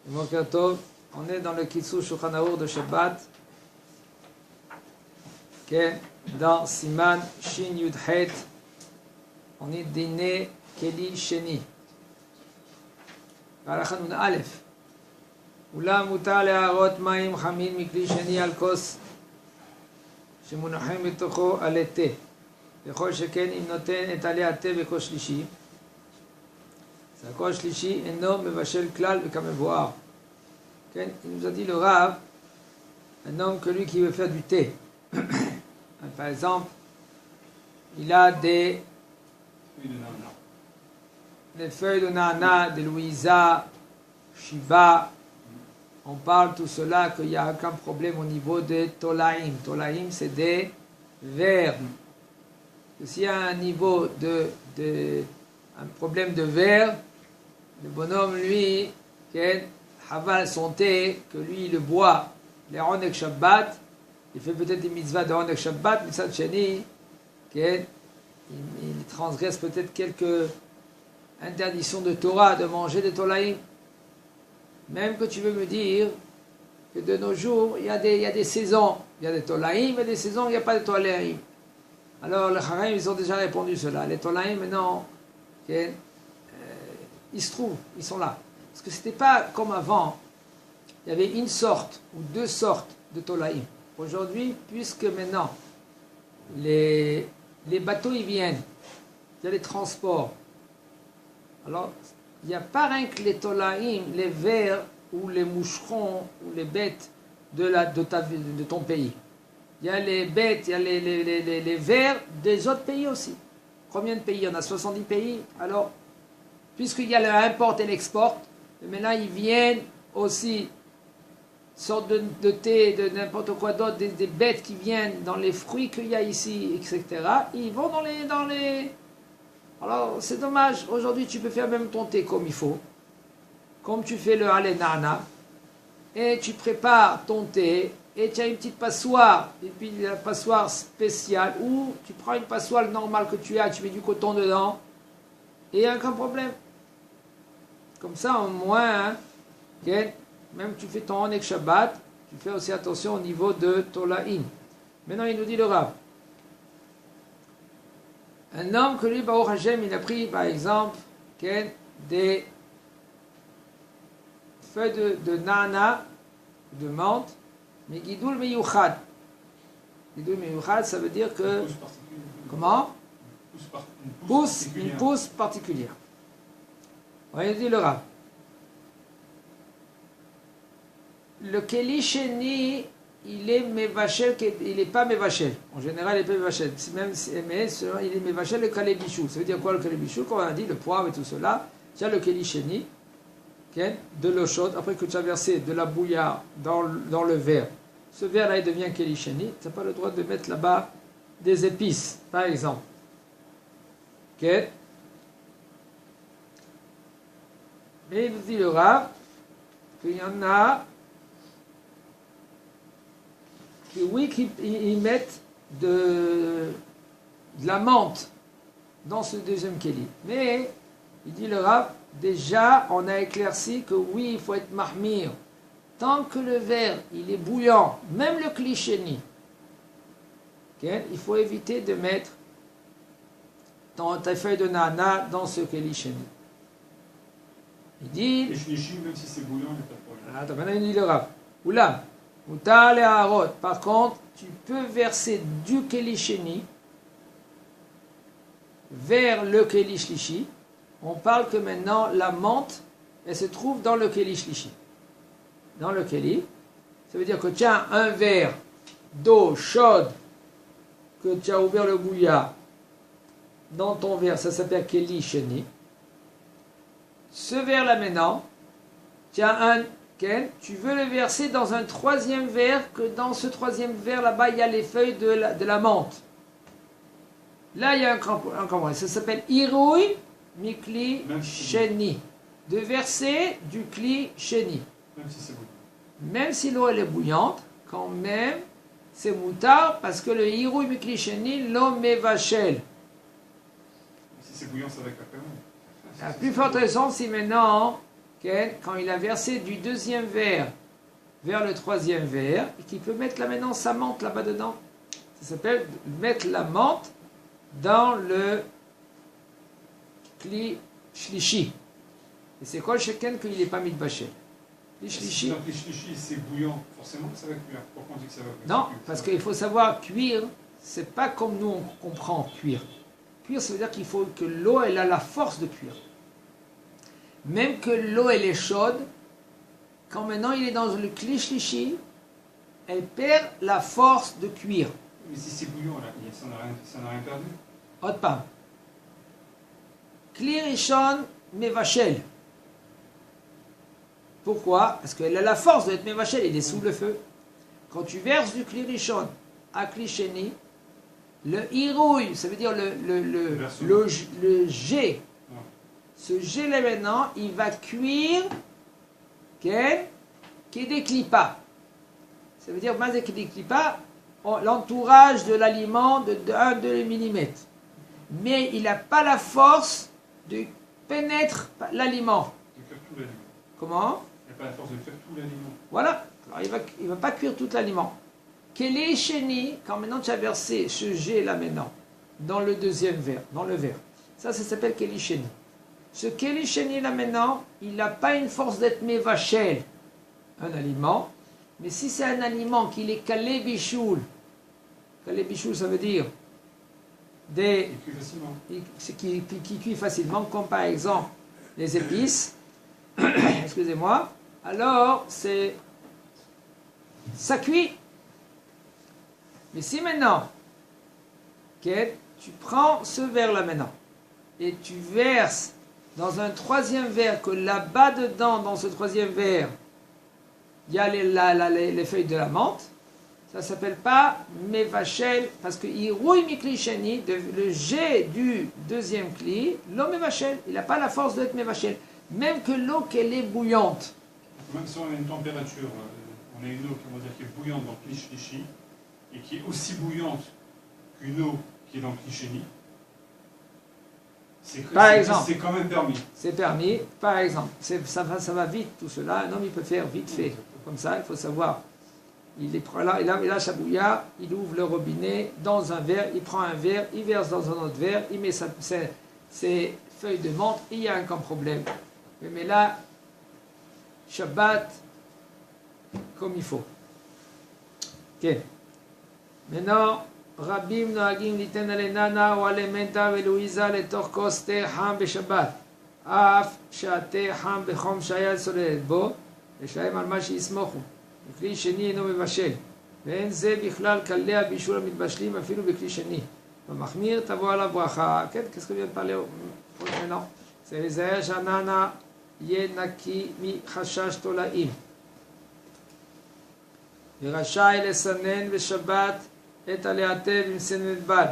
Boker Tov. On est dans le Kitzur Shulchan Arour de Shabbat, dans Siman Shin Yud Het. On est dîné Keli Sheni. Halacha Nun Aleph. אולם מותר להערות מים חמים מכלי שני על כוס שמונחים בתוכו עלי תה. וכל שכן אם נותן את עלי התה בכוס שלישי, אז הכוס שלישי אינו מבשל כלל וכמבואר. כן? Il nous a dit le Rav, un homme que lui qui veut faire du thé. Par exemple, il a des feuilles de nana, de Louisa, Shiba. On parle tout cela qu'il n'y a aucun problème au niveau des tolaïm. Tolaïm, c'est des vers. S'il y a un niveau un problème de vers, le bonhomme, lui, haval son thé, que lui, il le boit, les Onek Shabbat, il fait peut-être des mitzvahs de Onek Shabbat, mais ça, il transgresse peut-être quelques interdictions de Torah de manger des tolaïm. Même que tu veux me dire que de nos jours, il y a des saisons. Il y a des tolaïm et des saisons où il n'y a pas de tolaïm. Alors, les Chachamim, ils ont déjà répondu cela. Les tolaïm, maintenant, ils se trouvent, ils sont là. Parce que ce n'était pas comme avant. Il y avait une sorte ou deux sortes de tolaïm. Aujourd'hui, puisque maintenant, les bateaux, ils viennent. Il y a les transports. Alors, il n'y a pas rien que les tolaïm, les vers ou les moucherons ou les bêtes de ton pays. Il y a les bêtes, il y a les vers des autres pays aussi. Combien de pays? Il y en a 70 pays. Alors, puisqu'il y a l'import et l'export, maintenant ils viennent aussi, sorte de thé, de n'importe quoi d'autre, des bêtes qui viennent dans les fruits qu'il y a ici, etc. Ils vont dans les Alors, c'est dommage. Aujourd'hui, tu peux faire même ton thé comme il faut. Comme tu fais le halé nana. Et tu prépares ton thé. Et tu as une petite passoire. Et puis, la passoire spéciale. Ou tu prends une passoire normale que tu as. Tu mets du coton dedans. Et il n'y a aucun problème. Comme ça, au moins, même tu fais ton Onek Shabbat. Tu fais aussi attention au niveau de Tolaïm. Maintenant, il nous dit le Rav. Un homme que lui, Baruch Hashem, il a pris par exemple des feuilles de nana, de menthe, mais Gidoul Meyuchad. Gidoul Meyuchad, ça veut dire que. Comment? Une pousse particulière. On va dire le Rav. Le Keli Sheni, il est Mevachel, il n'est pas Mevachel. En général, il n'est pas Mevachel. Mais il est Mevachel le Kalebichou. Ça veut dire quoi le Kalebichou? Quand on a dit le poivre et tout cela, tu as le Keli Sheni, de l'eau chaude, après que tu as versé de la bouillarde dans le verre. Ce verre-là, il devient Keli Sheni. Tu n'as pas le droit de mettre là-bas des épices, par exemple. Mais il nous dit le Rav qu'il y en a. Oui, qu'ils mettent de la menthe dans ce deuxième kéli. Mais, il dit le Rav, déjà, on a éclairci que oui, il faut être mahmir. Tant que le verre, il est bouillant, même le klisheni, il faut éviter de mettre ta feuille de nana dans ce klisheni. Il dit... Et shlishi, même si c'est bouillant, il n'y a pas de problème. Attends, maintenant, il dit le Rav. Oula. Par contre, tu peux verser du Keli Sheni vers le Keli Shlishi. On parle que maintenant, la menthe, elle se trouve dans le Keli Shlishi. Dans le Keli. Ça veut dire que tu as un verre d'eau chaude que tu as ouvert le bouillard dans ton verre, ça s'appelle Keli Sheni. Ce verre-là maintenant, tu as tu veux le verser dans un troisième verre, que dans ce troisième verre là-bas, il y a les feuilles de la menthe. Là, il y a un compromis. Ça s'appelle Irouy Mikli Sheni. De verser du Kli Sheni. Même si c'est bouillant. Même si l'eau elle est bouillante, quand même, c'est moutard parce que le Irouy Mikli Sheni, l'eau mevachel. Si c'est bouillant, ça va être la même. La plus forte raison, si maintenant, quand il a versé du deuxième verre vers le troisième verre, et qu'il peut mettre là maintenant sa menthe là-bas dedans. Ça s'appelle mettre la menthe dans le kli shlishi. Et c'est quoi le sheken qu'il n'est pas mis de bachel? Donc les shlishi, c'est bouillant, forcément ça va cuire. Pourquoi on dit que ça va cuire? Non, parce qu'il faut savoir cuire, c'est pas comme nous on comprend cuire. Cuire, ça veut dire qu'il faut que l'eau elle a la force de cuire. Même que l'eau elle est chaude, quand maintenant il est dans le kli shlishi, elle perd la force de cuire. Mais si c'est bouillant, là, ça n'a rien perdu. Autre part. Kli rishon mevachel. Pourquoi? Parce qu'elle a la force d'être mevachel, il est sous le feu. Quand tu verses du kli rishon à kli sheni, le hirouille, ça veut dire le jet. Ce jet là maintenant, il va cuire qui déclipa. Ça veut dire mazé qui déclipa, l'entourage de l'aliment de 1-2 mm. Mais il n'a pas la force de pénétrer l'aliment. De cuire tout l'aliment. Comment? Il n'a pas la force de cuire tout l'aliment. Voilà. Alors il ne va pas cuire tout l'aliment. Quel est chéni, quand maintenant tu as versé ce jet là maintenant, dans le deuxième verre, dans le verre. Ça s'appelle Keli Sheni. Ce Keli Sheni là maintenant, il n'a pas une force d'être mévachel, un aliment. Mais si c'est un aliment qu'il est calé bichoul ça veut dire Il cuit facilement. qui cuit facilement, comme par exemple les épices, excusez-moi, alors ça cuit. Mais si maintenant, tu prends ce verre-là maintenant, et tu verses dans un troisième verre, que là-bas dedans, dans ce troisième verre, il y a les feuilles de la menthe, ça ne s'appelle pas mevachel, parce qu'il rouille mikli sheni, le jet du deuxième kli, l'eau mevachel, il n'a pas la force d'être mevachel, même que l'eau qu'elle est bouillante. Même si on a une température, on a une eau qui est bouillante dans le kli shlishi, et qui est aussi bouillante qu'une eau qui est dans le kli sheni, c'est quand même permis. C'est permis, par exemple. Ça va vite tout cela, un homme il peut faire vite fait. Comme ça, il faut savoir. Il a sa bouillarde, il ouvre le robinet dans un verre, il prend un verre, il verse dans un autre verre, il met ses feuilles de menthe, il n'y a aucun problème. Mais là, Shabbat, comme il faut. Ok. Maintenant, רבים נוהגים ליתן עלי ננה או עלי מנטה ולואיזה לתוך כוס תה חם בשבת, אף שהתה חם בחום שהיד סוללת בו, יש להם על מה שיסמוכו. בכלי שני אינו מבשל, ואין זה בכלל כלי הבישול המתבשלים אפילו בכלי שני. במחמיר תבוא עליו ברכה. כן, qu'est-ce que vient de parler maintenant? C'est להיזהר שהננה יהיה נקי מחשש תולעים. ורשאי לסנן בשבת את הלהטב עם סננת בד,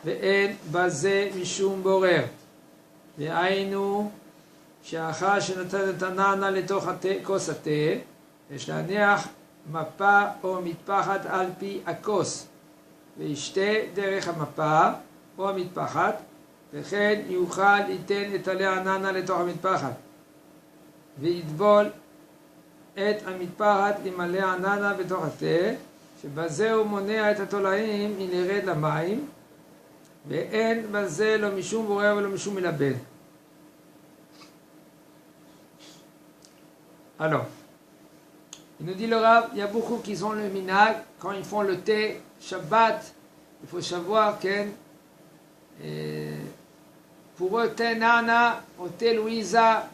ואין בזה משום בורר. והיינו שאחר שנתן את הנענה לתוך כוס התה, יש להניח מפה או מטפחת על פי הכוס, וישתה דרך המפה או המטפחת, וכן יוכל ליתן את עלי הנענה לתוך המטפחת, ויטבול את המטפחת עם עלי הנענה בתוך התה, שבזה הוא מונע את התולעים מלרד למים, ואין בזה לא משום בורר ולא משום מלבן. Alors, il nous dit le Rav, il y a beaucoup qui ont le minag, quand ils font le thé Shabbat, il faut savoir que pour eux, thé nana ou thé Louisa,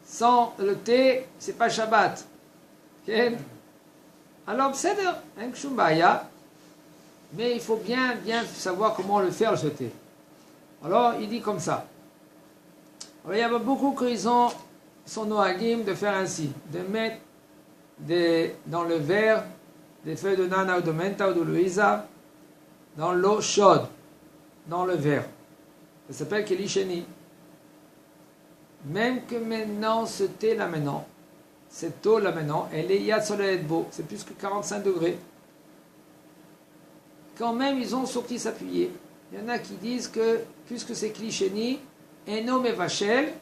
sans le thé, c'est pas Shabbat. Okay? Alors, c'est un kshoumbaya, mais il faut bien savoir comment le faire, ce thé. Alors, il dit comme ça. Alors, il y a beaucoup qui sont noagim de faire ainsi, de mettre dans le verre des feuilles de nana ou de menta ou de louisa, dans l'eau chaude, dans le verre. Ça s'appelle keli sheni. Même que maintenant, ce thé là maintenant, cette eau là maintenant, elle est yad soleil beau, c'est plus que 45 degrés. Quand même, ils ont sur qui s'appuyer. Il y en a qui disent que, puisque c'est kli sheni, eno mevachel,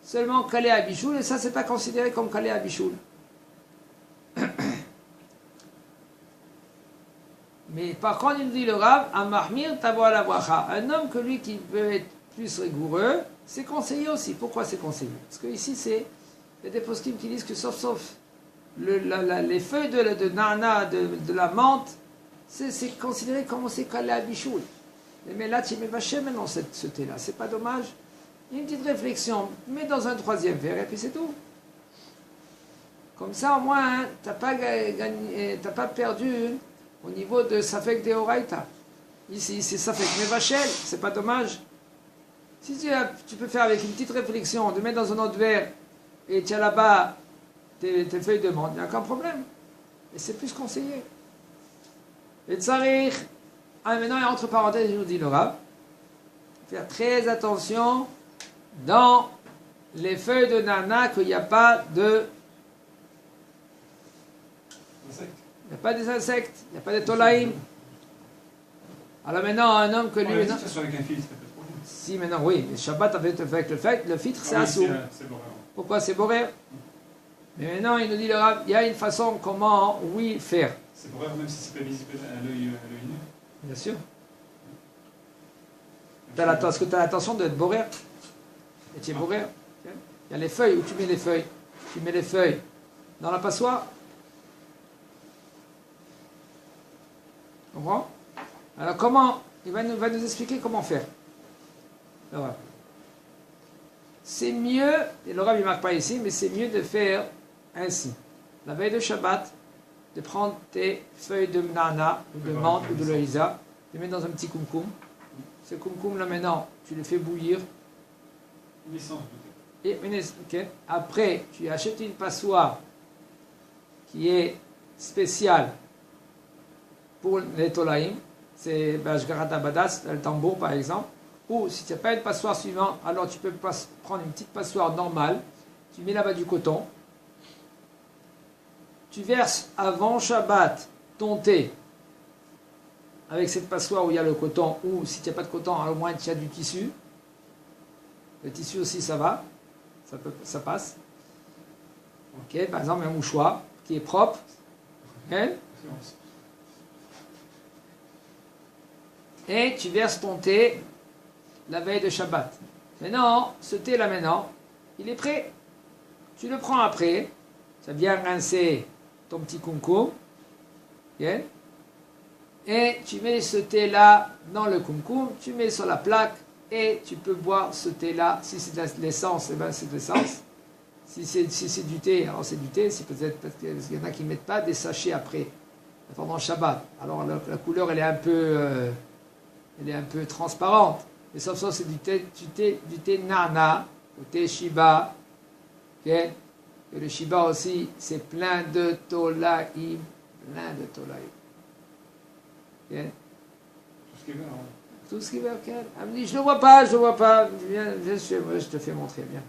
seulement Kalé à Bichoul, et ça, c'est pas considéré comme Kalé à Bichoul. Mais par contre, il dit le Rav, Amahmir Tavo la bracha. Un homme que lui qui peut être plus rigoureux, c'est conseillé aussi. Pourquoi c'est conseillé? Parce que ici, il y a des poskim qui disent que sauf les feuilles de nana, de la menthe, c'est considéré comme c'est Kalé à Bichoul. Mais là, tu mets vaché maintenant ce thé-là. C'est pas dommage. Il y a une petite réflexion. Mets dans un troisième verre et puis c'est tout. Comme ça, au moins, hein, tu n'as pas perdu au niveau de Safek de Horaïta. Ici, c'est Safek Mevachel. C'est pas dommage. Si tu peux faire avec une petite réflexion, de mettre dans un autre verre et tu as là-bas tes feuilles de menthe, il n'y a aucun problème. Et c'est plus conseillé. Et Tsarich. Ah, maintenant, entre parenthèses, il nous dit le Rav, faire très attention dans les feuilles de nana qu'il n'y a pas de... Il n'y a pas des insectes, il n'y a pas des tolaïm. Alors maintenant, un homme que lui... Avec un filtre, c'est pas trop. Si, maintenant, oui, mais Shabbat avec le filtre, c'est assourd. Pourquoi c'est boré? Mais maintenant, il nous dit le Rav, il y a une façon comment, oui, faire. C'est boré même si c'est pas visible à l'œil nu. Bien sûr. Est-ce que tu as l'intention d'être boré? Et tu es boré? Il y a les feuilles, où tu mets les feuilles? Tu mets les feuilles dans la passoire. Tu comprends? Alors comment? Il va nous expliquer comment faire. C'est mieux, et le Rav ne marque pas ici, mais c'est mieux de faire ainsi. La veille de Shabbat, de prendre tes feuilles de nana, ou de menthe, ou de loïsa, de les mettre dans un petit kumkum. Ce kumkum là maintenant, tu le fais bouillir. Une essence Et okay. Après, tu achètes une passoire qui est spéciale pour les tolaïm. C'est Bashgarat Abadas, le tambour par exemple. Ou si tu n'as pas une passoire suivante, alors tu peux prendre une petite passoire normale. Tu mets là-bas du coton. Tu verses avant Shabbat ton thé avec cette passoire où il y a le coton, ou si tu n'as pas de coton, au moins tu as du tissu. Le tissu aussi, ça va, ça passe. Ok, par exemple, un mouchoir qui est propre. Okay. Et tu verses ton thé la veille de Shabbat. Maintenant, ce thé-là maintenant, il est prêt. Tu le prends après, ça vient rincer ton petit kumkum. Okay. Et tu mets ce thé-là dans le kumkum, tu mets sur la plaque et tu peux boire ce thé-là. Si c'est de l'essence, eh ben c'est de l'essence. Si c'est du thé, alors c'est du thé. Si peut-être parce qu'il y en a qui ne mettent pas des sachets après, pendant Shabbat. Alors la couleur elle est un peu transparente. Mais sauf ça c'est du thé nana, du thé shiba. Okay. Et le shiba aussi, c'est plein de tolaïm. Plein de tolaïm. Okay. Tout ce qui est vert. Hein. Tout ce qui est vert. Elle me dit, je ne le vois pas. Viens chez moi, je te fais montrer, bien.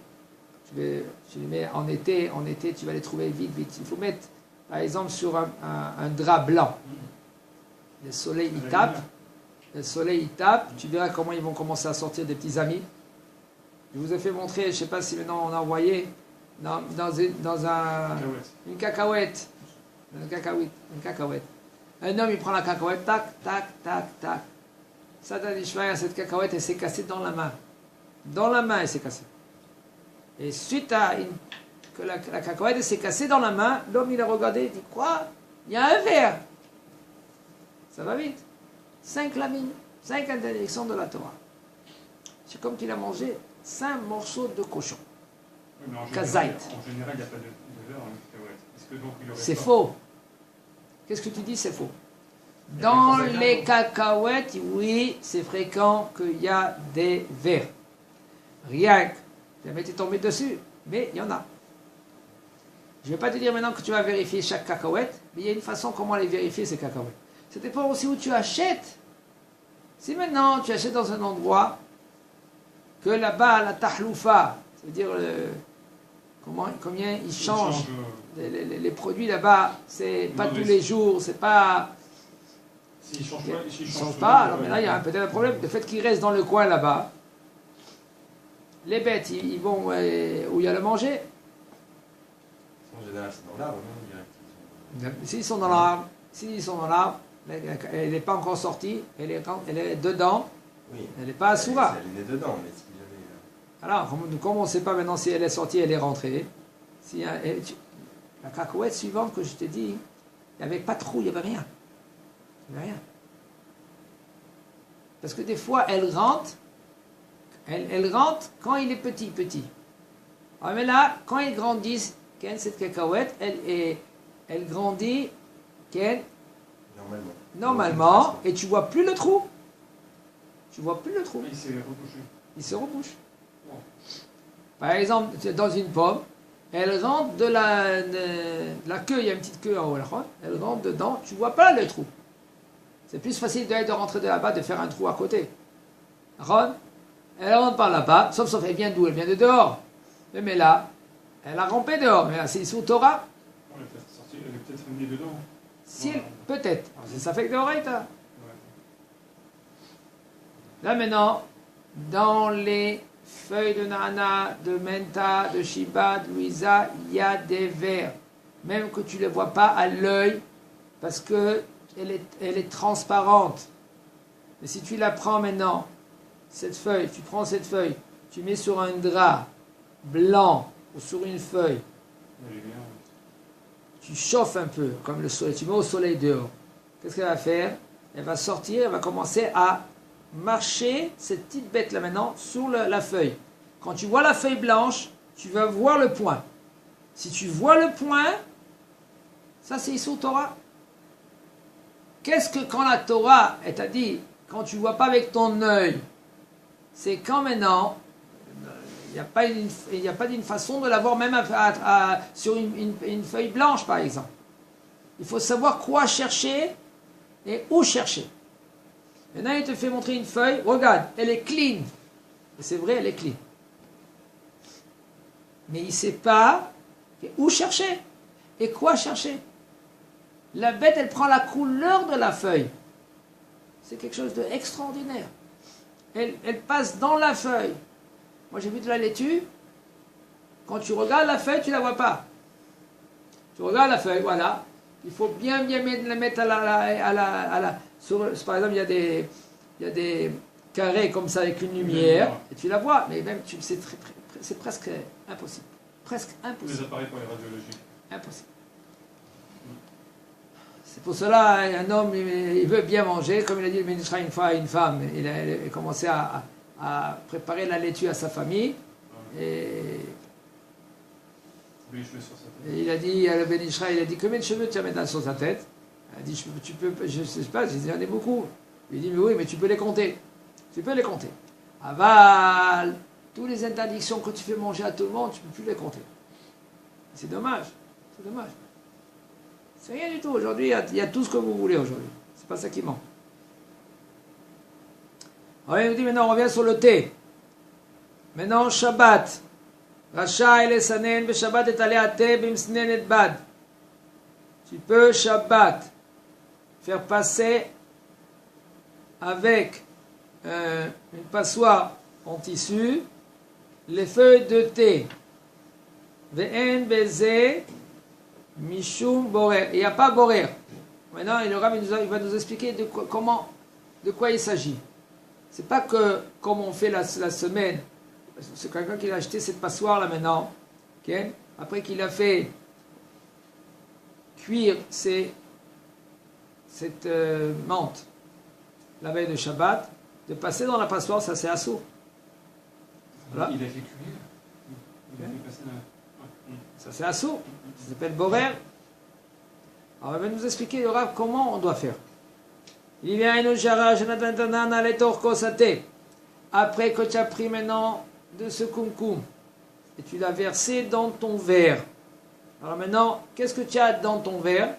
Tu les mets en été, tu vas les trouver vite. Il faut mettre, par exemple, sur un drap blanc. Le soleil, il tape. Tu verras comment ils vont commencer à sortir des petits amis. Je vous ai fait montrer, je ne sais pas si maintenant on a envoyé, dans une cacahuète. Une cacahuète. Un homme, il prend la cacahuète, tac, tac, tac, tac. Ça, cette cacahuète, elle s'est cassée dans la main. Dans la main, elle s'est cassée. Et suite à que la cacahuète s'est cassée dans la main, l'homme, il a regardé, il dit, quoi? Il y a un verre. Ça va vite. 5 lamines, 5 interdictions de la Torah. C'est comme qu'il a mangé 5 morceaux de cochon. Oui, Kazaït. En général, il n'y a pas de verre dans une cacahuète. Est-ce que donc il aurait C'est pas... faux. Qu'est-ce que tu dis, c'est faux? Dans les cacahuètes, oui, c'est fréquent qu'il y a des vers. Rien que, jamais tu es tombé dessus, mais il y en a. Je ne vais pas te dire maintenant que tu vas vérifier chaque cacahuète, mais il y a une façon comment les vérifier, ces cacahuètes. Ça dépend aussi où tu achètes. Si maintenant tu achètes dans un endroit que là-bas, la tahloufa, c'est-à-dire combien ils changent les produits là-bas, c'est pas tous les jours, c'est pas... S'ils ne changent pas, alors mais là il y a peut-être un problème. Le fait qu'ils restent dans le coin là-bas, les bêtes, ils vont où il y a le manger. En général, c'est dans l'arbre, non, direct. S'ils sont dans l'arbre, elle n'est pas encore sortie, elle est dedans, Oui. elle n'est pas à Soura. Elle est dedans, mais s'il y avait. Alors, comme on ne sait pas maintenant si elle est sortie, elle est rentrée, la cacahuète suivante que je t'ai dit, il n'y avait pas de trou, il n'y avait rien. Il n'y avait rien. Parce que des fois, elle rentre quand il est petit. Alors, mais là, quand ils grandissent, cette cacahuète, elle grandit normalement, et tu vois plus le trou. Tu vois plus le trou. Il s'est repouché. Il se rebouche. Wow. Par exemple, dans une pomme, elle rentre de la queue, il y a une petite queue en haut, elle rentre dedans, tu vois pas le trou. C'est plus facile de rentrer de là-bas, de faire un trou à côté. Elle rentre par là-bas, sauf elle vient d'où? Elle vient de dehors. Mais là, elle a rampé dehors, mais là, c'est sous Torah. Elle est peut-être née dedans. Si elle, peut-être. Ça fait que de oreilles, Ouais. Là maintenant, dans les feuilles de nana, de menta, de shiba, de louisa, il y a des vers. Même que tu ne les vois pas à l'œil, parce que elle est transparente. Mais si tu la prends maintenant, cette feuille, tu prends cette feuille, tu mets sur un drap blanc ou sur une feuille, Elle est bien. tu chauffes un peu, comme le soleil, tu mets au soleil dehors. Qu'est-ce qu'elle va faire? Elle va sortir, elle va commencer à marcher, cette petite bête-là maintenant, sur la feuille. Quand tu vois la feuille blanche, tu vas voir le point. Si tu vois le point, ça c'est Issur Torah. Qu'est-ce que quand la Torah, elle t'a dit, quand tu ne vois pas avec ton œil, c'est quand maintenant, il n'y a pas d'une façon de l'avoir même sur une feuille blanche par exemple. Il faut savoir quoi chercher et où chercher. Maintenant il te fait montrer une feuille, regarde, elle est clean. Et c'est vrai, elle est clean. Mais il ne sait pas où chercher et quoi chercher. La bête, elle prend la couleur de la feuille. C'est quelque chose d'extraordinaire. Elle passe dans la feuille. Moi, j'ai vu de la laitue. Quand tu regardes la feuille, tu ne la vois pas. Tu regardes la feuille, voilà. Il faut bien la mettre par exemple, il y a des carrés comme ça avec une lumière, et tu la vois. Mais même, c'est presque impossible. Presque impossible. Les appareils pour les radiologies. Impossible. C'est pour cela, un homme, il veut bien manger, comme il a dit le ministre une fois à une femme. Il a commencé à préparer la laitue à sa famille. Et il a dit à la Benishra, il a dit combien de cheveux tu vas mettre sur sa tête? Elle a dit je ne sais pas, j'ai dit j'en ai beaucoup. Il dit mais oui, mais tu peux les compter. Tu peux les compter. Aval, toutes les interdictions que tu fais manger à tout le monde, tu ne peux plus les compter. C'est dommage. C'est dommage. C'est rien du tout. Aujourd'hui, il y a tout ce que vous voulez aujourd'hui. C'est pas ça qui manque. Alors, il nous dit maintenant, on revient sur le thé. Maintenant, Shabbat. Racha el sanen be Shabbat et alea thé bim snen et bad. Tu peux Shabbat faire passer avec une passoire en tissu les feuilles de thé. Ve'en beze Mishum Borer. Il n'y a pas Borer. Maintenant, il va nous expliquer de quoi il s'agit. C'est pas que, comme on fait la semaine, c'est quelqu'un qui a acheté cette passoire là maintenant, okay? Après qu'il a fait cuire cette menthe la veille de Shabbat, de passer dans la passoire, ça c'est assourd. Voilà. Il a fait cuire. Il a fait passer dans la... Ça c'est assourd. Ça s'appelle Borer. Alors, il va nous expliquer le Rav comment on doit faire. Il vient après que tu as pris maintenant de ce kumkum et tu l'as versé dans ton verre. Alors maintenant, qu'est-ce que tu as dans ton verre?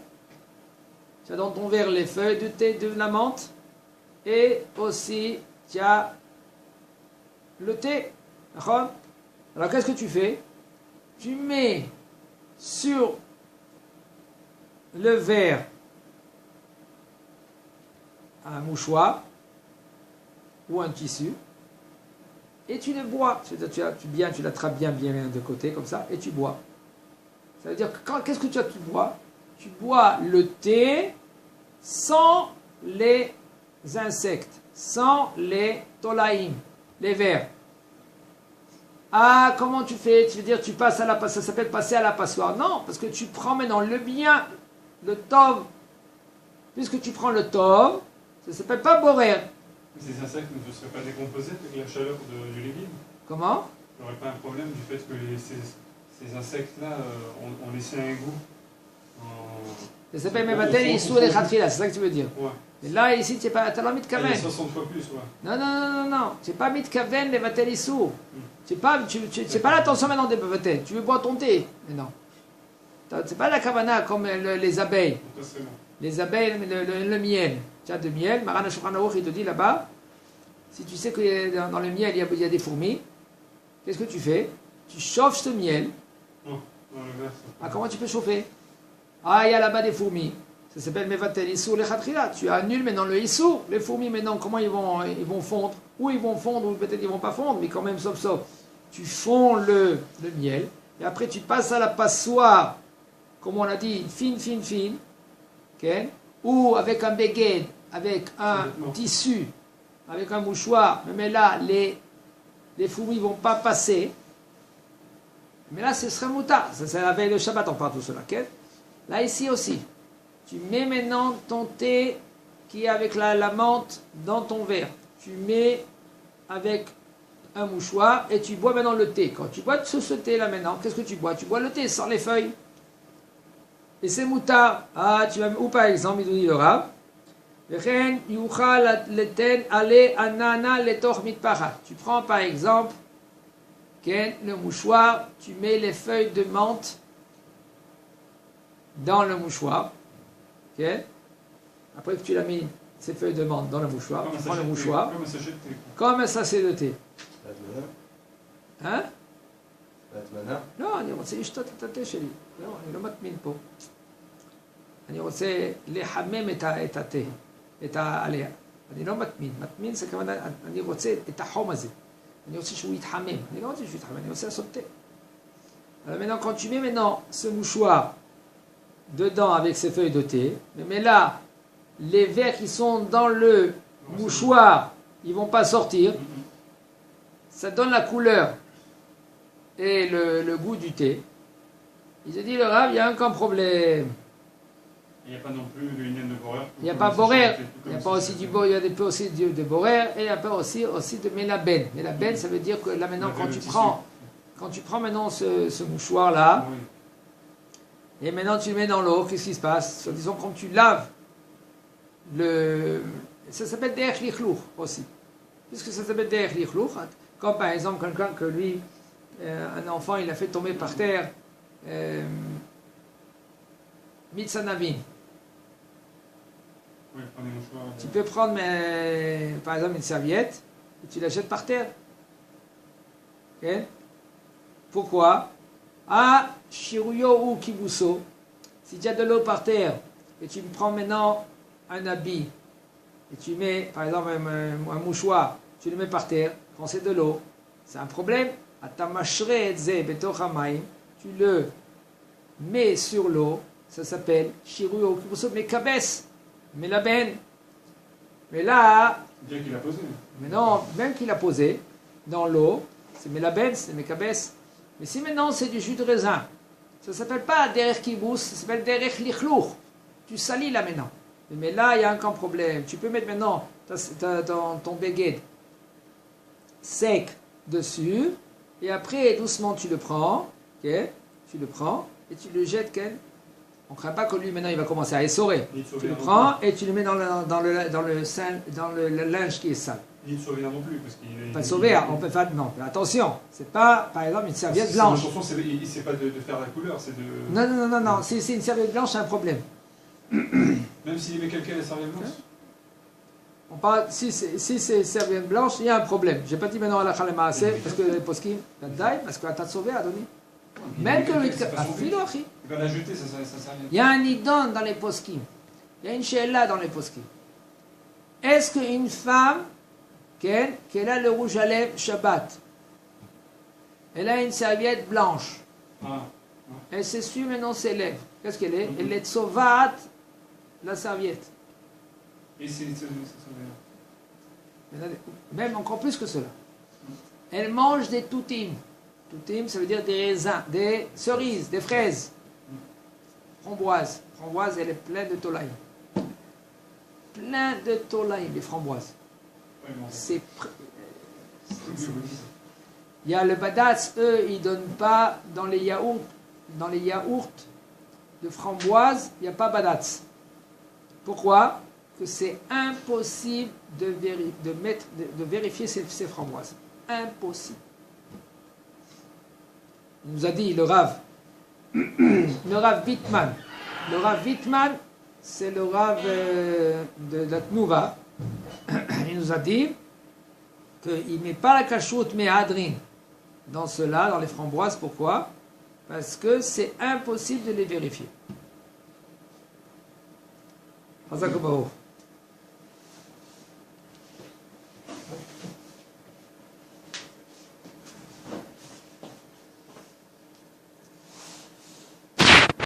Tu as dans ton verre les feuilles de thé de la menthe et aussi tu as le thé. Alors qu'est-ce que tu fais? Tu mets sur le verre un mouchoir ou un tissu et tu le bois. Tu l'attrapes bien de côté, comme ça, et tu bois. Ça veut dire que qu'est-ce que tu bois? Tu bois le thé sans les insectes, sans les tolaïm, les vers. Ah, comment tu fais? Tu veux dire, tu passes à ça s'appelle passer à la passoire. Non, parce que tu prends maintenant le bien, le tov. Puisque tu prends le tov, ça ne s'appelle pas borer. Ces insectes ne seraient pas décomposés avec la chaleur du légume? Comment? Il n'y aurait pas un problème du fait que ces insectes-là ont laissé un goût Ça s'appelle Mevatel Issur et Khatkhila, c'est ça que tu veux dire? Ouais. Et là, ici, tu n'es pas mitkaven. Il y a 60 fois plus, ouais. Non. Tu n'es pas mitkaven Mevatel Issur. Tu n'es pas l'attention maintenant des Mevatel. Tu veux boire ton thé. Mais non. C'est pas la kavana comme les abeilles. Les abeilles, le miel. Tu as de miel. Maran Shulchan Aruch, il te dit là-bas, si tu sais que dans le miel, il y a des fourmis, qu'est-ce que tu fais? Tu chauffes ce miel. Non, dans le verre. Ah, comment tu peux chauffer? Ah, il y a là-bas des fourmis. Ça s'appelle Mevatel Issur lechatchila. Tu annules maintenant le Issur. Les fourmis, maintenant, comment ils vont fondre? Ou ils vont fondre, ou peut-être ils vont pas fondre, mais quand même, sauf. Tu fonds le miel, et après tu passes à la passoire, comme on a dit, fine, okay? Ou avec un béguet, avec un tissu, avec un mouchoir, mais là, les fourmis ne vont pas passer. Mais là, ce serait moutard. Ça, c'est la veille de Shabbat, on parle tout cela. Okay? Là, ici aussi, tu mets maintenant ton thé qui est avec la menthe dans ton verre. Tu mets avec un mouchoir et tu bois maintenant le thé. Quand tu bois ce thé-là maintenant, qu'est-ce que tu bois? Tu bois le thé sans les feuilles. Et c'est moutard. Ah, ou par exemple, il nous dit le Rav, tu prends par exemple le mouchoir, tu mets les feuilles de menthe dans le mouchoir. Après que tu l'as mis ces feuilles de menthe dans le mouchoir, tu prends le mouchoir comme un sachet de thé. Hein? לא, אני רוצה לשתות את התה שלי. לא, אני לא מטמין פה. אני רוצה לחמם את התה, עליה. אני לא מטמין. מטמין זה כמובן, אני רוצה את החום הזה. אני רוצה שהוא יתחמם. אני לא רוצה שהוא יתחמם, אני רוצה לעשות תה. Alors maintenant, quand tu mets maintenant ce mouchoir dedans avec ces feuilles de thé, mais là, les vers qui sont dans le mouchoir, ils ne vont pas sortir. Ça donne la couleur et le goût du thé. Il se dit, le Rav, il n'y a aucun problème. Il n'y a pas non plus de Inyan de Borer. Il n'y a pas Borer, il n'y a pas aussi du Borer, il y a des peu aussi de Borer, et il n'y a pas aussi de Melaben. Melaben, ça veut dire que là maintenant, quand tu prends maintenant ce mouchoir-là, et maintenant tu le mets dans l'eau, qu'est-ce qui se passe? Disons, quand tu laves, ça s'appelle Derech Lichlouch aussi. Puisque ça s'appelle Derech Lichlouch, comme par exemple quelqu'un que lui, un enfant, il a fait tomber par terre Mitzanavin. Oui, tu peux prendre par exemple une serviette et tu la jettes par terre. Okay? Pourquoi? Ah, Shiruyo ou Kibuso. Si tu as de l'eau par terre et tu prends maintenant un habit et tu mets par exemple un mouchoir, tu le mets par terre, quand c'est de l'eau, c'est un problème. Tu le mets sur l'eau, ça s'appelle Shiruyo Kibuso, mais Kabes, mais la benne. Mais là, bien qu'il a posé. Mais non, même qu'il a posé dans l'eau, c'est Melaben, c'est Mekabes. Mais si maintenant c'est du jus de raisin, ça ne s'appelle pas Derech Kibous, ça s'appelle Derech Lichlouch. Tu salis là maintenant. Mais là, il y a aucun problème. Tu peux mettre maintenant ton béguet sec dessus, et après, doucement, tu le prends, okay? Tu le prends, et tu le jettes, on ne craint pas que lui, maintenant, il va commencer à essorer. Tu le prends, et tu le mets dans le linge qui est sale. Ni de sauver non plus, parce qu'il est... Pas de sauver, on peut faire... Non, mais attention, c'est pas, par exemple, une serviette blanche. Attention, c'est pas de faire la couleur, c'est de... Non, si c'est une serviette blanche, c'est un problème. Même s'il met quelqu'un la serviette blanche? On parle, si c'est serviette blanche, il y a un problème. Je n'ai pas dit maintenant à la Khalema assez, parce que les poskim, parce que la tête sauvée a donné. Même que le... Il va la jeter, ça sert à rien. Il y a un idon dans les poskim. Il y a une she'ela dans les poskim. Est-ce qu'une femme, Ken, qu'elle a le rouge à lèvres Shabbat. Elle a une serviette blanche. Ah, Elle s'essuie maintenant ses lèvres. Qu'est-ce qu'elle est? Elle est sauvat la serviette. et c'est Même encore plus que cela. Elle mange des toutim. Toutim, ça veut dire des raisins, des cerises, des fraises. Framboises. Framboise, elle est pleine de tolaïm. Plein de tolaïm, les framboises. C'est... Il y a le badatz, eux, ils ne donnent pas dans les yaourts de framboise, il n'y a pas badatz. Pourquoi? Que c'est impossible de vérifier ces framboises. Impossible. Il nous a dit le Rav Wittmann. Le Rav Wittmann, c'est le Rav de la Tnouva. Il nous a dit qu'il ne met pas la cachoute mais adrin dans cela, dans les framboises. Pourquoi? Parce que c'est impossible de les vérifier.